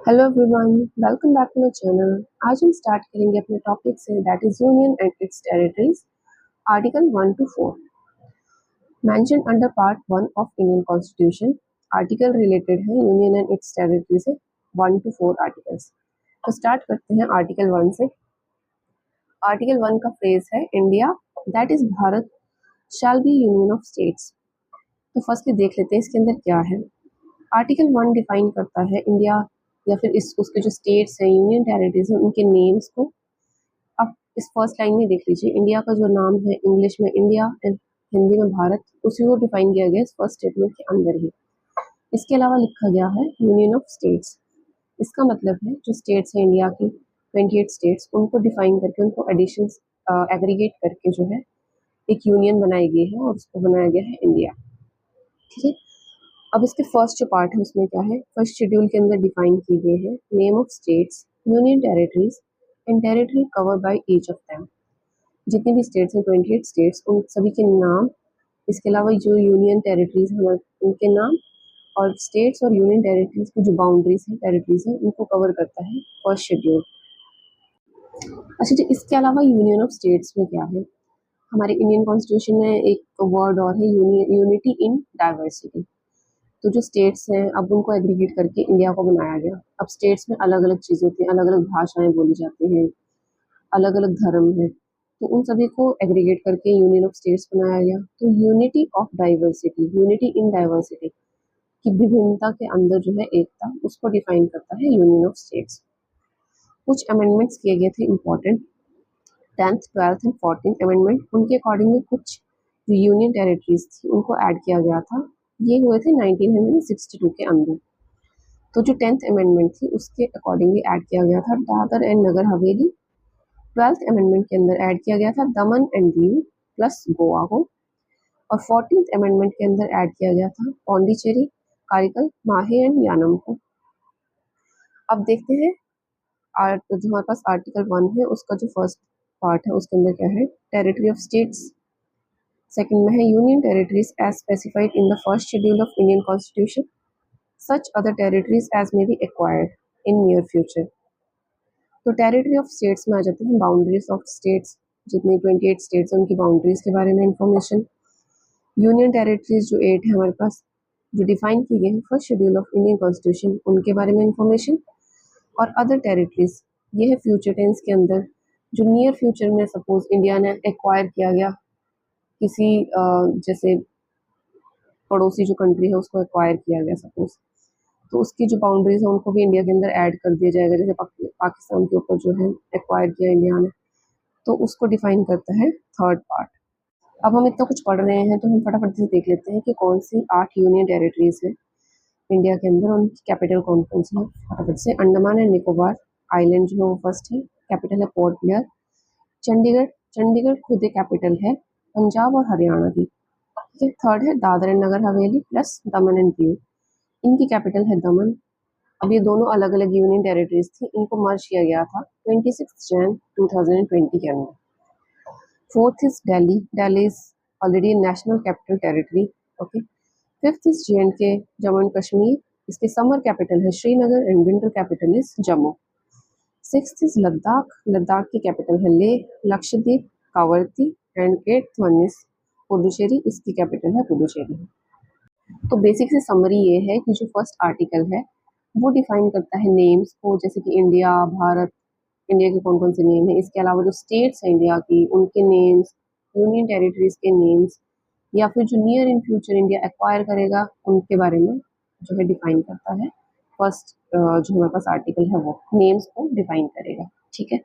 Hello everyone, welcome back to my channel. आज हम start करेंगे अपने टॉपिक से, that is union and its territories. Article 1 to 4 mention under part 1 of Indian constitution. Article related है union and its territory से 1 to 4 articles. तो start करते हैं आर्टिकल 1 से। आर्टिकल 1 का फ्रेज है India that is Bharat shall be union of states. तो firstly देख लेते हैं इसके अंदर क्या है। आर्टिकल 1 डिफाइन करता है इंडिया या फिर इस उसके जो स्टेट्स हैं, यूनियन टेरिटरीज हैं, उनके नेम्स को। अब इस फर्स्ट लाइन में देख लीजिए, इंडिया का जो नाम है इंग्लिश में इंडिया एंड हिंदी में भारत, उसी को डिफाइन किया गया इस फर्स्ट स्टेटमेंट के अंदर ही। इसके अलावा लिखा गया है यूनियन ऑफ स्टेट्स। इसका मतलब है जो स्टेट्स हैं इंडिया की 28 स्टेट्स, उनको डिफाइन करके उनको एडिशन एग्रीगेट करके जो है एक यूनियन बनाई गई है और उसको बनाया गया है इंडिया। ठीक है, अब इसके फर्स्ट जो पार्ट है उसमें क्या है, फर्स्ट शेड्यूल के अंदर डिफाइन की गई है name of states, union territories and territory cover by each of them. जितनी भी स्टेट्स हैं 28 स्टेट्स, उन सभी के नाम, इसके अलावा जो यूनियन टेरिटरीज हैं उनके नाम, और स्टेट्स और यूनियन टेरिटरीज की जो बाउंड्रीज हैं, टेरिटरीज हैं, उनको कवर करता है फर्स्ट शेड्यूल। अच्छा जी, इसके अलावा यूनियन ऑफ स्टेट्स में क्या है, हमारे इंडियन कॉन्स्टिट्यूशन में एक वर्ड और है यूनिटी इन डाइवर्सिटी। तो जो स्टेट्स हैं अब उनको एग्रीगेट करके इंडिया को बनाया गया। अब स्टेट्स में अलग अलग चीज़ें होती हैं, अलग अलग भाषाएं बोली जाती हैं, अलग अलग धर्म है, तो उन सभी को एग्रीगेट करके यूनियन ऑफ स्टेट्स बनाया गया। तो unity of diversity, unity in diversity की विभिन्नता के अंदर जो है एकता, उसको डिफाइन करता है यूनियन ऑफ स्टेट्स। कुछ अमेंडमेंट्स किए गए थे important, 10th 12th and 14th amendment. उनके अकॉर्डिंगली कुछ जो यूनियन टेरिटरीज थी उनको ऐड किया गया था। ये हुए थे 1962 के अंदर। तो जो 10th अमेंडमेंट थी उसके अकॉर्डिंगली ऐड किया गया था Dadar and Nagar Haveli. 12th amendment के अंदर ऐड किया गया था दमन एंड दीव प्लस गोवा को। और 14th अमेंडमेंट के अंदर ऐड किया गया था पौंडीचेरी, कारिकल, माहे एंड यानम को। अब देखते हैं जो हमारे पास आर्टिकल 1 है उसका जो फर्स्ट पार्ट है उसके अंदर क्या है, टेरिटरी ऑफ स्टेट्स। सेकंड में है union territories as specified in the first schedule of Indian constitution, such other territories as may be acquired in near future. तो टेरिटरी ऑफ स्टेट्स में आ जाते हैं बाउंड्रीज ऑफ स्टेट्स, जितनी 28 states हैं उनकी बाउंड्रीज के बारे में इंफॉर्मेशन। यूनियन टेरिटरीज जो 8 है हमारे पास, जो डिफाइन की गई है first schedule of Indian constitution, उनके बारे में इंफॉर्मेशन। और अदर टेरिटरीज, ये है फ्यूचर टेंस के अंदर, जो नियर फ्यूचर में सपोज इंडिया ने एक्वायर किया गया किसी जैसे पड़ोसी जो कंट्री है उसको एक्वायर किया गया सपोज, तो उसकी जो बाउंड्रीज है उनको भी इंडिया के अंदर ऐड कर दिया जाएगा। जैसे पाकिस्तान के ऊपर जो है एक्वायर किया इंडिया ने, तो उसको डिफाइन करता है थर्ड पार्ट। अब हम इतना कुछ पढ़ रहे हैं तो हम फटाफट से देख लेते हैं कि कौन सी 8 यूनियन टेरिटरीज है इंडिया के अंदर, उनकी कैपिटल कौन कौन सी है फटाफट से। अंडमान एंड निकोबार आइलैंड जो है वो फर्स्ट है, कैपिटल है पोर्ट ब्लेयर। चंडीगढ़, चंडीगढ़ खुद एक कैपिटल है पंजाब और हरियाणा की। ठीक है, थर्ड है Dadar and Nagar Haveli plus Daman and Diu, इनकी कैपिटल है दमन। अब ये दोनों अलग अलग यूनियन टेरिटरीज थी, इनको मर्ज किया गया था 26 जन 2020 के अंदर। Fourth is Delhi, Delhi is already national capital territory. Okay, fifth is J&K, Jammu and Kashmir, इसके समर कैपिटल है Srinagar and winter capital is Jammu. Sixth is Ladakh, Ladakh की कैपिटल है Leh, Lakshadweep, Kavaratti and eighth one is Puducherry, इसकी कैपिटल है पुडुचेरी। तो बेसिक से समरी ये है कि जो फर्स्ट आर्टिकल है वो डिफाइन करता है नेम्स को, जैसे कि इंडिया, भारत, इंडिया के कौन कौन से नेम है। इसके अलावा जो स्टेट्स हैं इंडिया की उनके नेम्स, यूनियन टेरिटरीज के नेम्स, या फिर जो near in future India acquire करेगा उनके बारे में जो है डिफाइन करता है। फर्स्ट जो हमारे पास आर्टिकल है वो नेम्स को डिफाइन करेगा। ठीक है,